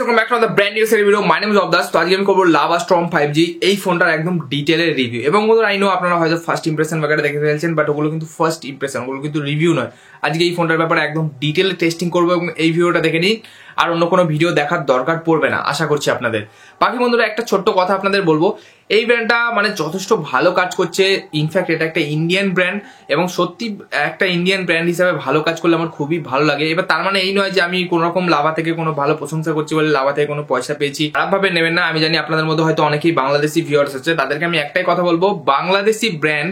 welcome back to the brand new series video. My name is Avdas. তো আজকে আমি করব লাভা স্টর্ম 5G এই ফোনটার একদম ডিটেইলের রিভিউ। এবং বন্ধুরা আই নো আপনারা হয়তো ফার্স্ট ইমপ্রেশন বাগেরা দেখে ফেলছেন, বাট ওগুলো কিন্তু ফার্স্ট ইমপ্রেশন, ওগুলো কিন্তু রিভিউ নয়। আজকে এই ফোনটার ব্যাপারে একদম ডিটেইলে টেস্টিং করব এবং এই ভিডিওটা দেখে নিন, আর অন্য কোনো ভিডিও দেখার দরকার পড়বে না আশা করছি আপনাদের। বাকি বন্ধুরা একটা ছোট্ট কথা আপনাদের বলবো, এই ব্র্যান্ডটা মানে যথেষ্ট ভালো কাজ করছে। ইনফ্যাক্ট এটা একটা ইন্ডিয়ান ব্র্যান্ড এবং সত্যি একটা ইন্ডিয়ান ব্র্যান্ড হিসাবে ভালো কাজ করলে আমার খুবই ভালো লাগে। এবার তার মানে এই নয় যে আমি কোনো রকম লাভা থেকে কোনো ভালো প্রশংসা করছি বলে লাভা থেকে কোনো পয়সা পেয়েছি, খারাপভাবে নেবেন না। আমি জানি আপনাদের মধ্যে হয়তো অনেকেই বাংলাদেশি ভিউয়ার্স আছে, তাদেরকে আমি একটাই কথা বলবো, বাংলাদেশি ব্র্যান্ড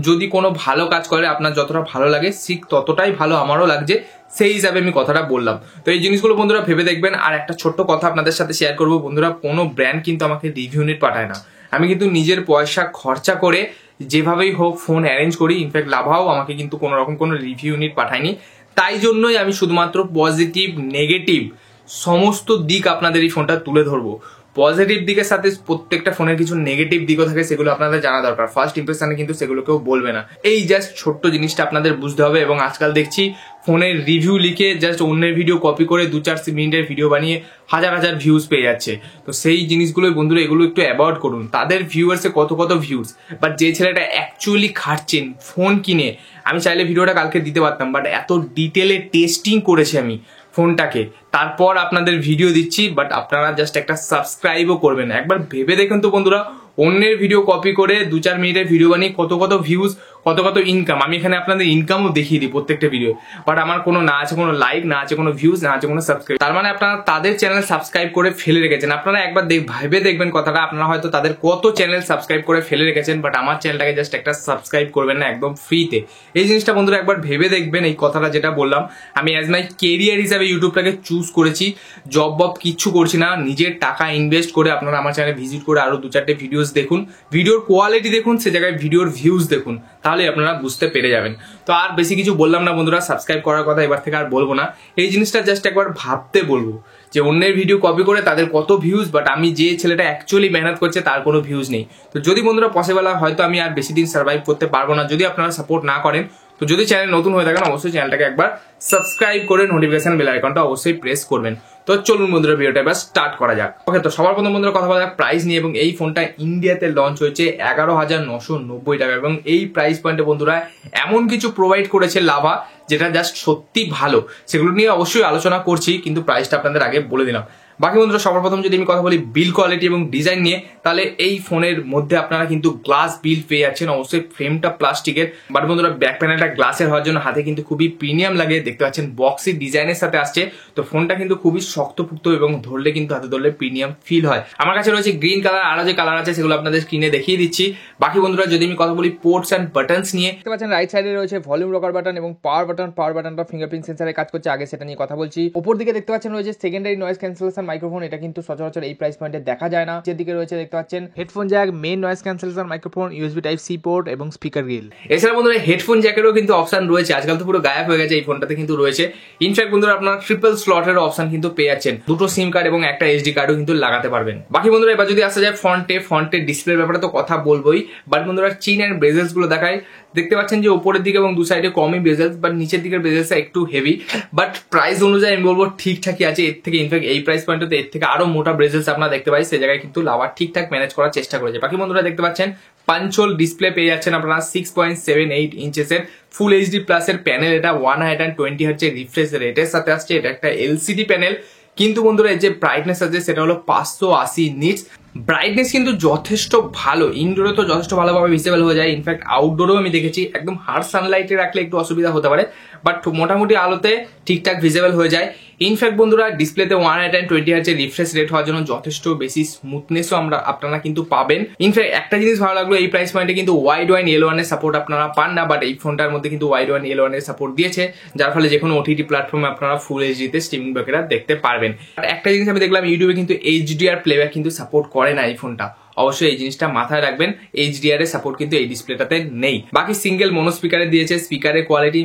যদি কোনো ভালো কাজ করে আপনার যতটা ভালো লাগে ঠিক ততটাই ভালো আমারও লাগছে, সেই হিসাবে আমি কথাটা বললাম। তো এই জিনিসগুলো বন্ধুরা ভেবে দেখবেন। আর একটা ছোট্ট কথা আপনাদের সাথে শেয়ার করবো বন্ধুরা, কোনো ব্র্যান্ড কিন্তু আমাকে রিভিউ নিট পাঠায় না, আমি কিন্তু নিজের পয়সা খরচা করে যেভাবেই হোক ফোন অ্যারেঞ্জ করি। ইনফ্যাক্ট লাভাও আমাকে কিন্তু কোনো রকম কোনো রিভিউ নিট পাঠায়নি, তাই জন্যই আমি শুধুমাত্র পজিটিভ নেগেটিভ সমস্ত দিক আপনাদের এই ফোনটা তুলে ধরবো। পজিটিভ দিকের সাথে প্রত্যেকটা ফোনের কিছু নেগেটিভ দিকও থাকে, সেগুলো আপনাদের জানা দরকার। ফার্স্ট ইমপ্রেশনে কিন্তু সেগুলো কেউ বলবে না, এই জাস্ট ছোট্ট জিনিসটা আপনাদের বুঝতে হবে। এবং আজকাল দেখছি ফোনের রিভিউ লিখে জাস্ট অন্যের ভিডিও কপি করে 2-4 মিনিটের ভিডিও বানিয়ে হাজার হাজার ভিউজ পেয়ে যাচ্ছে। তো সেই জিনিসগুলোই বন্ধুরা এগুলো একটু অ্যাভয়েড করুন। তাদের ভিউয়ার্সে কত ভিউজ, বাট যে ছেলেটা অ্যাকচুয়ালি খাটছেন ফোন কিনে, আমি চাইলে ভিডিওটা কালকে দিতে পারতাম, বাট এত ডিটেলে টেস্টিং করেছি আমি ফোনটাকে, তারপর আপনাদের ভিডিও দিচ্ছি। বাট আপনারা জাস্ট একটা সাবস্ক্রাইবও করবেন। একবার ভেবে দেখুন তো বন্ধুরা, অন্যের ভিডিও কপি করে 2-4 মিনিটের ভিডিও বানিয়ে কত ভিউজ, কত ইনকাম। আমি এখানে আপনাদের ইনকামও দেখিয়ে দিই প্রত্যেকটা ভিডিও, বাট আমার কোনো না আছে কোনো লাইক, না আছে কোনো ভিউজ, না আছে কোনো সাবস্ক্রাইব। তার মানে আপনারা তাদের চ্যানেল সাবস্ক্রাইব করে ফেলে রেখেছেন। আপনারা একবার ভেবে দেখবেন কথাটা, আপনারা হয়তো তাদের কত চ্যানেল সাবস্ক্রাইব করে ফেলে রেখেছেন, বাট আমার চ্যানেলটাকে জাস্ট একটা সাবস্ক্রাইব করবেন না একদম ফ্রিতে। এই জিনিসটা বন্ধুরা একবার ভেবে দেখবেন। এই কথাটা যেটা বললাম, আমি অ্যাজ মাই কেরিয়ার হিসাবে ইউটিউবটাকে চুজ করেছি, জব কিচ্ছু করছি না, নিজের টাকা ইনভেস্ট করে। আপনারা আমার চ্যানেলে ভিজিট করে আরো 2-4টে ভিডিওস দেখুন, ভিডিওর কোয়ালিটি দেখুন, সে জায়গায় ভিডিওর ভিউজ দেখুন, তাহলে আপনারা বুঝতে পেরে যাবেন। তো আর বেশি কিছু বললাম না বন্ধুরা, সাবস্ক্রাইব করার কথা এবার থেকে আর বলবো না। এই জিনিসটা জাস্ট একবার ভাবতে বলবো যে অন্যের ভিডিও কপি করে তাদের কত ভিউজ, বাট আমি যে ছেলেটা অ্যাকচুয়ালি মেহনত করছে তার কোনো ভিউজ নেই। তো যদি বন্ধুরা পসিবল হয়, হয়তো আমি আর বেশি দিন সার্ভাইভ করতে পারবো না যদি আপনারা সাপোর্ট না করেন। তো যদি চ্যানেল নতুন হয়ে থাকেন অবশ্যই চ্যানেলটাকে একবার সাবস্ক্রাইব করে নোটিফিকেশন বেল আইকনটা অবশ্যই প্রেস করবেন। তো চলুন বন্ধুরা ভিডিওটা এবার স্টার্ট করা যাক। ওকে, তো সবার প্রথম বন্ধুরা কথা বলা যাক প্রাইস নিয়ে। এবং এই ফোনটা ইন্ডিয়াতে লঞ্চ হয়েছে 11,990 টাকা। এবং এই প্রাইস পয়েন্টে বন্ধুরা এমন কিছু প্রোভাইড করেছে লাভা যেটা জাস্ট সত্যি ভালো, সেগুলো নিয়ে অবশ্যই আলোচনা করছি, কিন্তু প্রাইসটা আপনাদের আগে বলে দিলাম। বাকি বন্ধুরা সবার প্রথম যদি আমি কথা বলি বিল কোয়ালিটি এবং ডিজাইন নিয়ে, তাহলে এই ফোনের মধ্যে আপনারা কিন্তু গ্লাস বিল পেয়ে যাচ্ছেন। অবশ্যই ফ্রেমটা প্লাস্টিকের, বাট বন্ধুরা ব্যাক প্যানেলটা গ্লাসের হওয়ার জন্য হাতে কিন্তু খুবই প্রিমিয়াম লাগে। দেখতে পাচ্ছেন বক্সি ডিজাইনের সাথে আসছে, তো ফোনটা কিন্তু খুবই শক্তপুক্ত এবং ধরলে কিন্তু হাতে ধরলে প্রিমিয়াম ফিল হয়। আমার কাছে রয়েছে গ্রিন কালার, আরো যে কালার আছে সেগুলো আপনাদের স্ক্রিনে দেখিয়ে দিচ্ছি। বাকি বন্ধুরা যদি আমি কথা বলি পোর্টস অ্যান্ড বাটনস নিয়ে, দেখতে পাচ্ছেন রাইট সাইডে রয়েছে ভলিউম রকার বাটন এবং পাওয়ার বাটন। পাওয়ার বাটনটা ফিঙ্গারপ্রিন্ট সেন্সরে কাজ করছে, আগে সেটা নিয়ে কথা বলছি। ওপর দিকে দেখতে পাচ্ছেন রয়েছে সেকেন্ডারি নয়েজ ক্যান্সেলেশন মাইক্রোফোন, এটা কিন্তু সচরাচর এই প্রাইস পয়েন্টে দেখা যায় না। যেদিকে রয়েছে দেখতে পাচ্ছেন headphone jack, main noise cancellation microphone, USB type C port এবং স্পিকার গ্রিল। এছাড়া বন্ধুরা হেডফোন জ্যাকেরও কিন্তু অপশন রয়েছে, আজকাল তো পুরো গায়েব হয়ে গেছে, এই ফোনটাতে কিন্তু রয়েছে। ইনফ্যাক্ট বন্ধুরা আপনারা ট্রিপল স্লটের অপশন কিন্তু পেয়ে যাচ্ছেন, 2টো সিম কার্ড এবং একটা এসডি কার্ডও কিন্তু লাগাতে পারবেন। বাকি বন্ধুরা এবার যদি আসা যায় ফ্রন্টে ডিসপ্লের ব্যাপারে তো কথা বলবোই, বাট বন্ধুরা চিন এন্ড বেজেলস গুলো দেখায়। দেখতে পাচ্ছেন যে উপরের দিকে এবং দু সাইডে কমই বেজেলস, বাট নিচের দিকের বেজেলস একটু হেভি, বাট প্রাইস অনুযায়ী আমি বলবো ঠিকঠাকই আছে। এর থেকে ইনফ্যাক্ট এই প্রাইস পয়েন্টে এর থেকে আরো মোটা বেজেলস আপনারা দেখতে পাই, সে জায়গায় কিন্তু লাভা ঠিকঠাক ম্যানেজ করার চেষ্টা করেছে। বাকি বন্ধুরা দেখতে পাচ্ছেন পাঞ্চ হোল ডিসপ্লে পেয়ে যাচ্ছেন আপনারা, 6.78 ইঞ্চেসের ফুল এইচডি প্লাসের প্যানেল। এটা 120 হার্টজের রিফ্রেশ রেটের সাথে আসছে, এটা একটা এলসিডি প্যানেল। কিন্তু বন্ধুরা এই যে ব্রাইটনেস আছে সেটা হলো 580 নিটস। ব্রাইটনেস কিন্তু যথেষ্ট ভালো, ইনডোরে তো যথেষ্ট ভালোভাবে ভিজিবল হয়ে যায়। ইনফ্যাক্ট আউটডোরেও আমি দেখেছি, একদম হার্ড সানলাইটে রাখলে একটু অসুবিধা হতে পারে, বাট মোটামুটি আলোতে ঠিকঠাক ভিজিবল হয়ে যায়। ইনফ্যাক্ট বন্ধুরা ডিসপ্লেতে 120 হার্টজের রিফ্রেশ রেট হওয়ার জন্য যথেষ্ট বেশি স্মুথনেসও আপনারা কিন্তু পাবেন। ইনফ্যাক্ট একটা জিনিস ভালো লাগলো, এই প্রাইস পয়েন্টে কিন্তু ওয়াইড ওয়াইন L1 এর সাপোর্ট আপনারা পান না, বাট এই ফোনটার মধ্যে কিন্তু ওয়াইড ওয়াইন L1 এর সাপোর্ট দিয়েছে, যার ফলে যে কোনো ওটিটি প্ল্যাটফর্মে আপনারা ফুল এইচডিতে স্ট্রিমিং বাকিরা দেখতে পারবেন। আর একটা জিনিস আমি দেখলাম ইউটিউবে কিন্তু HDR প্লেব্যাক কিন্তু সাপোর্ট করে না এই ফোনটা, অবশ্যই এই জিনিসটা মাথায় রাখবেন। HDR এর সাপোর্ট কিন্তু এই ডিসপ্লেটাতে নেই। বাকি সিঙ্গেল মনো স্পিকারে দিয়েছে, স্পিকারের কোয়ালিটি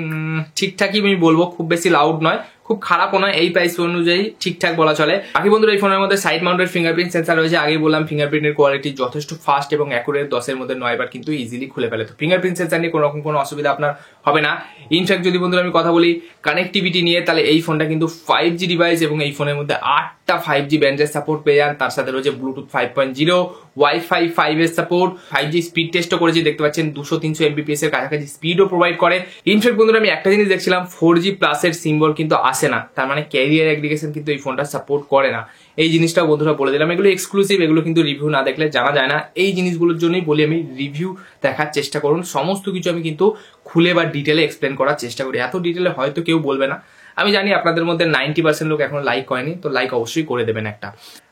ঠিকঠাকই আমি বলবো, খুব বেশি লাউড নয়, খুব খারাপও নয়, এই প্রাইস অনুযায়ী ঠিকঠাক বলা চলে। বাকি বন্ধুরা এই ফোনের মধ্যে সাইড মাউন্টেড ফিঙ্গারপ্রিন্ট সেন্সার রয়েছে। আগেই বললাম ফিঙ্গারপ্রিন্টের কোয়ালিটি যথেষ্ট ফাস্ট এবং অ্যাকুরেট, 10-এর মধ্যে 9 বার কিন্তু ইজিলি খুলে ফেলে। তো ফিঙ্গারপ্রিন্ট সেন্সার নিয়ে কোনো রকম কোনো অসুবিধা আপনার হবে না। ইনফ্যাক্ট যদি বন্ধুরা আমি কথা বলি কানেক্টিভিটি নিয়ে, তাহলে এই ফোনটা কিন্তু 5G ডিভাইস এবং এই ফোনের মধ্যে 8টা 5G ব্যান্ডের সাপোর্ট পেয়ে যান। তার সাথে রয়েছে ব্লুটুথ 5.0, ওয়াইফাই 5 এর সাপোর্ট, 5G স্পিড টেস্টও করেছি, দেখতে পাচ্ছেন 200-300 Mbps এর কাছাকাছি স্পিডও প্রোভাইড করে। ইনফ্যাক্ট বন্ধুরা আমি একটা জিনিস দেখছিলাম, 4G প্লাস এর সিম্বল কিন্তু আসে না, তার মানে ক্যারিয়ার অ্যাগ্রিগেশন কিন্তু এই ফোনটা সাপোর্ট করে না। এই জিনিসটা বন্ধুরা বলে দিলাম, এগুলো এক্সক্লুসিভ, এগুলো কিন্তু রিভিউ না দেখলে জানা যায় না। এই জিনিসগুলোর জন্যই বলি আমি রিভিউ দেখার চেষ্টা করুন। সমস্ত কিছু আমি কিন্তু খুলে বা ডিটেলে এক্সপ্লেন করার চেষ্টা করি। এত ডিটেলে হয়তো কেউ বলবে না, আমি জানি আপনাদের মধ্যে 90% লোক এখন লাইক করেনি, তো লাইক অবশ্যই করে দেবেন একটা।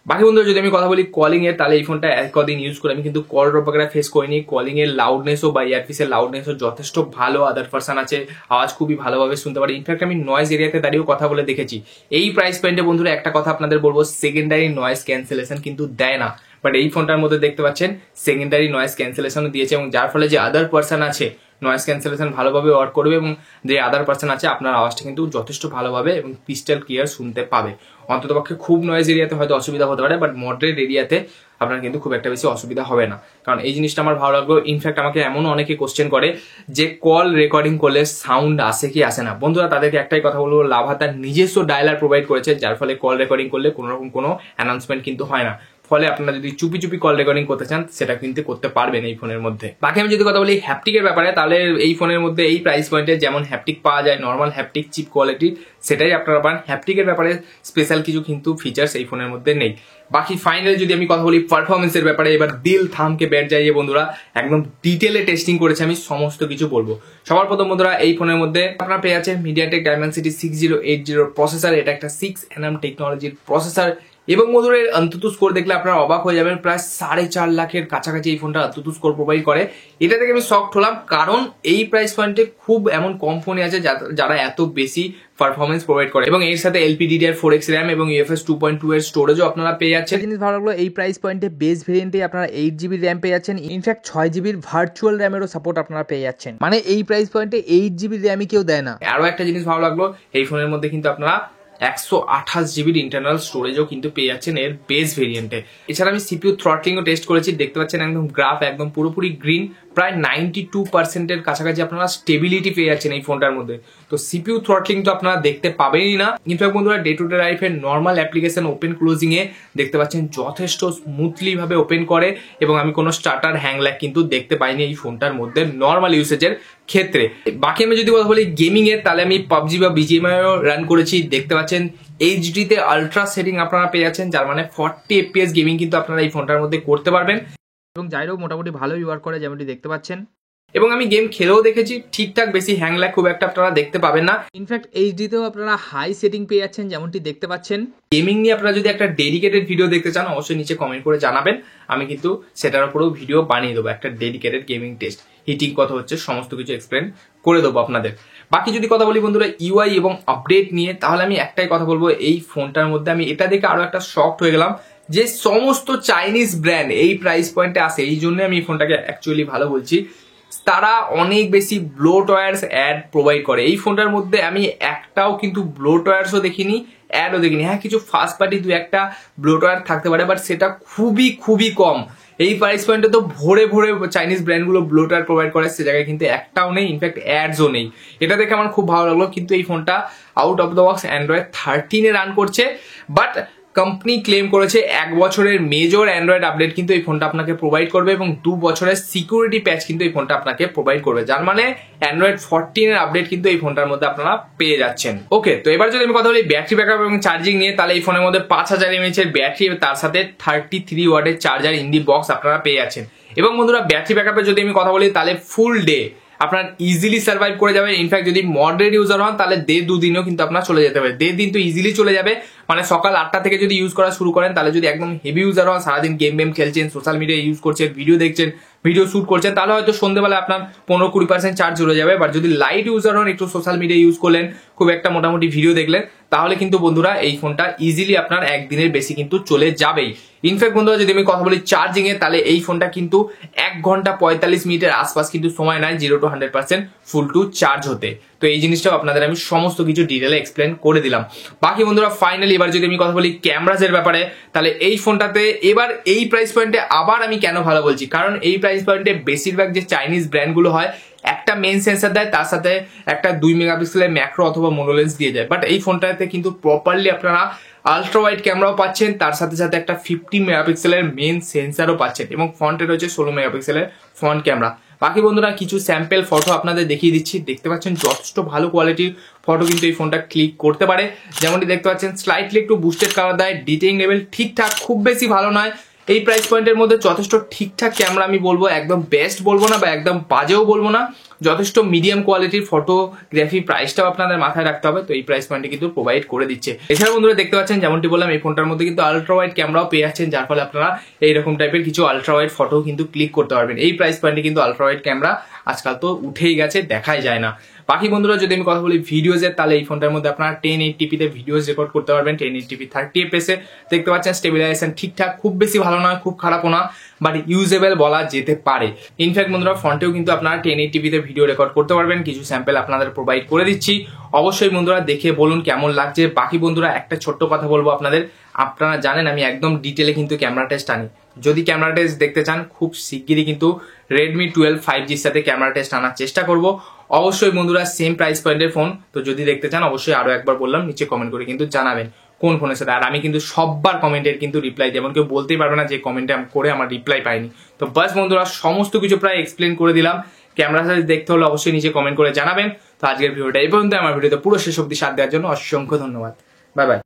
বাকি বন্ধুরা যদি আমি কথা বলি কলিং এর, তাহলে এই ফোনটা কদিন ইউজ করে আমি কিন্তু কল ড্রপ বগেরা ফেস করিনি। কলিং এর লাউডনেসও বা ইয়ারপিসের লাউডনেসও যথেষ্ট ভালো, আদার পার্সন আছে, আওয়াজ খুবই ভালোভাবে শুনতে পারি। ইনফ্যাক্ট আমি নয়েজ এরিয়াতে দাঁড়িয়েও কথা বলে দেখেছি। এই প্রাইস পয়েন্টে বন্ধুরা একটা কথা আপনাদের বলবো, সেকেন্ডারি নয়েজ ক্যান্সেলেশন কিন্তু দেয় না, বাট এই ফোনটার মধ্যে দেখতে পাচ্ছেন সেকেন্ডারি নয়েজ ক্যান্সেলেশনও দিয়েছে, এবং যার ফলে যে আদার পার্সন আছে নয়েজ ক্যান্সেলেশন ভালোভাবে ওয়ার্ক করবে, এবং যে আদার পার্সন আছে আপনার আওয়াজটা কিন্তু যথেষ্ট ভালোভাবে এবং ক্রিস্টাল ক্লিয়ার শুনতে পাবে। অন্ততপক্ষে খুব নয়েজ এরিয়াতে হয়তো অসুবিধা হতে পারে, বাট মডারেট এরিয়াতে আপনার কিন্তু খুব একটা বেশি অসুবিধা হবে না, কারণ এই জিনিসটা আমার ভালো লাগলো। ইনফ্যাক্ট আমাকে এমন অনেকে কোশ্চেন করে যে কল রেকর্ডিং করলে সাউন্ড আসে কি আসে না। বন্ধুরা তাদেরকে একটাই কথা বলবো, লাভা তার নিজস্ব ডায়ালার প্রোভাইড করেছে, যার ফলে কল রেকর্ডিং করলে কোনো রকম কোনো অ্যানাউন্সমেন্ট কিন্তু হয় না। ফলে আপনারা যদি চুপি চুপি কল রেকর্ডিং করতে চান সেটা কিন্তু করতে পারবেন এই ফোনের মধ্যে। বাকি আমি যদি কথা বলি হ্যাপটিকের ব্যাপারে, তাহলে এই ফোনের মধ্যে এই প্রাইস পয়েন্টে যেমন হ্যাপটিক পাওয়া যায়, নর্মাল হ্যাপটিক চিপ কোয়ালিটি, সেটাই আপনারা পান। হ্যাপটিকের ব্যাপারে স্পেশাল কিছু কিন্তু ফিচার্স এই ফোনের মধ্যে নেই। বাকি ফাইনালি যদি আমি কথা বলি পারফরমেন্সের ব্যাপারে, এবার দিল থামকে ব্যাট যাইয়ে বন্ধুরা একদম ডিটেলে টেস্টিং করেছে, আমি সমস্ত কিছু বলবো। সবার প্রথম বন্ধুরা এই ফোনের মধ্যে আপনারা পেয়ে যাচ্ছেন মিডিয়াটেক ডায়মেনসিটি 6080 প্রসেসর। এটা একটা 6nm টেকনোলজির প্রসেসর, এবং বন্ধুরা এর অন্তত স্কোর দেখলে আপনারা অবাক হয়ে যাবেন, প্রায় 4.5 লাখের কাছাকাছি এই ফোনটা অন্তত স্কোর প্রোভাইড করে। এটা থেকে আমি শকড হলাম, কারণ এই প্রাইস পয়েন্টে খুব এমন কম ফোনই আছে যারা এত বেশি পারফরমেন্স প্রোভাইড করে, এবং এর সাথে LPDDR4X RAM এবং UFS 2.2 এর স্টোরেজও আপনারা পেয়ে যাচ্ছেন। জিনিস ভালো লাগলো, এই প্রাইস পয়েন্টে বেস ভেরিয়েন্টে আপনারা 8GB RAM পেয়ে যাচ্ছেন। ইনফ্যাক্ট 6GB ভার্চুয়াল র্যামেরও সাপোর্ট আপনারা পেয়ে যাচ্ছেন, মানে এই প্রাইস পয়েন্টে 8GB RAM কেউ দেয় না। আরো একটা জিনিস ভালো লাগলো, এই ফোনের মধ্যে কিন্তু আপনারা 128GB ইন্টারনাল স্টোরেজও কিন্তু পেয়ে যাচ্ছেন এর বেস ভেরিয়েন্টে। এছাড়া আমি CPU থ্রটলিংও টেস্ট করেছি, দেখতে পাচ্ছেন একদম গ্রাফ একদম পুরোপুরি গ্রিন, প্রায় 92% কাছাকাছি আপনারা স্টেবিলিটি পেয়ে যাচ্ছেন এই ফোনটার মধ্যে। তো CPU থ্রটলিং তো আপনারা দেখতে পাবেনই না। ইনফ্যাক্ট বন্ধুরা ডে টু ডে লাইফের নর্মাল অ্যাপ্লিকেশন ওপেন ক্লোজিং এ দেখতে পাচ্ছেন যথেষ্ট স্মুথলি ভাবে ওপেন করে, এবং আমি কোনো স্টার্টার হ্যাং ল্যাগ কিন্তু দেখতে পাইনি এই ফোনটার মধ্যে নর্মাল ইউসেজের ক্ষেত্রে। বাকি আমি যদি কথা বলি গেমিং এর, তাহলে আমি PUBG বা BGMI রান করেছি, দেখতে পাচ্ছেন HD তে আলট্রা সেটিং আপনারা পেয়ে যাচ্ছেন, যার মানে 40 FPS গেমিং কিন্তু আপনারা এই ফোনটার মধ্যে করতে পারবেন, এবং যাইরো মোটামুটি ভালোই ওয়ার্ক করে যেমনটি দেখতে পাচ্ছেন। এবং আমি গেম খেলেও দেখেছি ঠিকঠাক, বেশি হ্যাং ল্যাগ খুব একটা আপনারা দেখতে পাবেন না। ইনফ্যাক্ট HD তেও আপনারা হাই সেটিং পেয়ে যাচ্ছেন যেমনটি দেখতে পাচ্ছেন। গেমিং নিয়ে আপনারা যদি একটা ডেডিকেটেড ভিডিও দেখতে চান অবশ্যই নিচে কমেন্ট করে জানাবেন, আমি কিন্তু সেটার উপরেও ভিডিও বানিয়ে দেবো, একটা ডেডিকেটেড গেমিং টেস্ট, হিটিং কত হচ্ছে সমস্ত কিছু এক্সপ্লেন করে দেবো আপনাদের। বাকি যদি কথা বলি বন্ধুরা UI এবং আপডেট নিয়ে, তাহলে আমি একটাই কথা বলবো, এই ফোনটার মধ্যে আমি এটা দেখে আরো একটা শকড হয়ে গেলাম যে সমস্ত চাইনিজ ব্র্যান্ড এই প্রাইস পয়েন্টে আসে। এই জন্য আমি এই ফোনটাকে অ্যাকচুয়ালি ভালো বলছি, তারা অনেক বেশি ব্লোটওয়্যারস অ্যাড প্রোভাইড করে। এই ফোনটার মধ্যে আমি একটাও কিন্তু ব্লোটওয়্যারসও দেখিনি, অ্যাডও দেখিনি। হ্যাঁ, কিছু ফার্স্ট পার্টি দু একটা ব্লোটওয়্যার থাকতে পারে, বাট সেটা খুবই খুবই কম। এই প্রাইস পয়েন্টে তো ভরে ভরে চাইনিজ ব্র্যান্ডগুলো ব্লোটওয়্যার প্রোভাইড করে, সে জায়গায় কিন্তু একটাও নেই, ইনফ্যাক্ট অ্যাডসও নেই। এটা দেখে আমার খুব ভালো লাগলো। কিন্তু এই ফোনটা out of the box Android 13 run করছে, বাট কোম্পানি ক্লেম করেছে 1 বছরের মেজর অ্যান্ড্রয়েড আপডেট কিন্তু এই ফোনটা আপনাকে প্রোভাইড করবে, এবং 2 বছরের সিকিউরিটি প্যাচ কিন্তু এই ফোনটা আপনাকে প্রোভাইড করবে, যার মানে Android 14 এর আপডেট কিন্তু এই ফোনটার মধ্যে আপনারা পেয়ে যাচ্ছেন। ওকে, তো এবার যদি আমি কথা বলি ব্যাটারি ব্যাকআপ এবং চার্জিং নিয়ে, তাহলে এই ফোনের মধ্যে 5000 mAh এর ব্যাটারি, তার সাথে 33 ওয়াটের চার্জার ইন দি বক্স আপনারা পেয়ে যাচ্ছেন। এবং বন্ধুরা ব্যাটারি ব্যাকআপের যদি আমি কথা বলি, তাহলে ফুল ডে আপনার ইজিলি সার্ভাইভ করে যাবে। ইনফ্যাক্ট যদি মডারেট ইউজার হন তাহলে 1.5-2 দিনও কিন্তু আপনার চলে যেতে পারে। 1.5 দিন তো ইজিলি চলে যাবে, মানে সকাল 8টা থেকে যদি ইউজ করা শুরু করেন, তাহলে যদি একদম হেভি ইউজার হন, সারাদিন গেম খেলছেন, সোশ্যাল মিডিয়া ইউজ করছেন, ভিডিও দেখছেন, ভিডিও শুট করছেন, তাহলে হয়তো সন্ধ্যেবেলা আপনার 15-20% চার্জ চলে যাবে। বাট যদি লাইট ইউজার হন, একটু সোশ্যাল মিডিয়া ইউজ করলেন, খুব একটা মোটামুটি ভিডিও দেখলেন, তাহলে কিন্তু বন্ধুরা এই ফোনটা ইজিলি আপনার একদিনের বেশি কিন্তু চলে যাবেই। ইনফ্যাক্ট বন্ধুরা যদি আমি কথা বলি চার্জিং এ, তাহলে এই ফোনটা কিন্তু 1 ঘন্টা 45 মিনিটের আশপাশ কিন্তু সময় নেয় 0 to 100% ফুল টু চার্জ হতে। তো এই জিনিসটাও আপনাদের আমি সমস্ত কিছু ডিটেলে এক্সপ্লেন করে দিলাম। বাকি বন্ধুরা ফাইনালি এবার যদি আমি কথা বলি ক্যামেরাজের ব্যাপারে, তাহলে এই ফোনটাতে এবার এই প্রাইস পয়েন্টে আবার আমি কেন ভালো বলছি, কারণ এই প্রাইস পয়েন্টে বেশিরভাগ যে চাইনিজ ব্র্যান্ডগুলো হয় একটা মেইন সেন্সার দেয়, তার সাথে একটা 2 মেগাপিক্সেলের ম্যাক্রো অথবা মোনোলেন্স দিয়ে যায়। বাট এই ফোনটাতে কিন্তু প্রপারলি আপনারা আলট্রা ওয়াইড ক্যামেরাও পাচ্ছেন, তার সাথে সাথে একটা 50 মেগাপিক্সেলের মেইন সেন্সারও পাচ্ছেন এবং ফ্রন্টে রয়েছে 16 মেগাপিক্সেলের ফ্রন্ট ক্যামেরা। বাকি বন্ধুরা কিছু স্যাম্পল ফটো আপনাদের দেখিয়ে দিচ্ছি, দেখতে পাচ্ছেন যথেষ্ট ভালো কোয়ালিটির ফটো কিন্তু এই ফোনটা ক্লিক করতে পারে। যেমনটি দেখতে পাচ্ছেন স্লাইটলি একটু বুস্টেড কালার দেয়, ডিটেইলিং লেভেল ঠিকঠাক, খুব বেশি ভালো নয়। এই প্রাইস পয়েন্টের মধ্যে যথেষ্ট ঠিকঠাক ক্যামেরা আমি বলবো, একদম বেস্ট বলবো না বা একদম বাজেও বলবো না, যথেষ্ট মিডিয়াম কোয়ালিটির ফটোগ্রাফি প্রাইসটাও আপনাদের মাথায় রাখতে হবে। তো এই প্রাইস পয়েন্টে কিন্তু প্রোভাইড করে দিচ্ছে। এছাড়া বন্ধুরা দেখতে পাচ্ছেন যেমনটি বললাম এই ফোনটার মধ্যে কিন্তু আলট্রা ওয়াইড ক্যামেরাও পেয়ে যাচ্ছেন, যার ফলে আপনারা এইরকম টাইপের কিছু আলট্রা ওয়াইড ফটো কিন্তু ক্লিক করতে পারবেন। এই প্রাইস পয়েন্টে কিন্তু আলট্রা ওয়াইড ক্যামেরা আজকাল তো উঠেই গেছে, দেখাই যায় না। বাকি বন্ধুরা যদি আমি কথা বলি ভিডিওজের, তাহলে এই ফোনটার মধ্যে আপনারা 1080p তে ভিডিওস রেকর্ড করতে পারবেন। 1080p 30fps এ দেখতে পাচ্ছেন স্টেবিলাইজেশন ঠিকঠাক, খুব বেশি ভালো নয়, খুব খারাপও না, বাট ইউজেবল বলা যেতে পারে। ইনফ্যাক্ট বন্ধুরা ফ্রন্টেও কিন্তু আপনারা 1080p তে ভিডিও রেকর্ড করতে পারবেন। কিছু স্যাম্পল আপনাদের প্রোভাইড করে দিচ্ছি, অবশ্যই বন্ধুরা দেখে বলুন কেমন লাগছে। বাকি বন্ধুরা একটা ছোট্ট কথা বলবো আপনাদের, আপনারা জানেন আমি একদম ডিটেলে কিন্তু ক্যামেরা টেস্ট আনি। যদি ক্যামেরা টেস্ট দেখতে চান খুব শিগগিরই কিন্তু Redmi 12 5Gর সাথে ক্যামেরা টেস্ট আনার চেষ্টা করব। অবশ্যই বন্ধুরা সেম প্রাইস পয়েন্টের ফোন, তো যদি দেখতে চান অবশ্যই আরো একবার বললাম নিচে কমেন্ট করে কিন্তু জানাবেন কোন ফোনের সাথে। আর আমি কিন্তু সববার কমেন্টের কিন্তু রিপ্লাই দিই, এমন কেউ বলতেই পারবে না যে কমেন্টে করে আমার রিপ্লাই পাইনি। তো বাস বন্ধুরা সমস্ত কিছু প্রায় এক্সপ্লেন করে দিলাম। ক্যামেরা সাথে দেখতে হলে অবশ্যই নিচে কমেন্ট করে জানাবেন। তো আজকের ভিডিওটা এই পর্যন্ত। আমার ভিডিওতে পুরো শেষ অবধি সাথ দেওয়ার জন্য অসংখ্য ধন্যবাদ। Bye bye.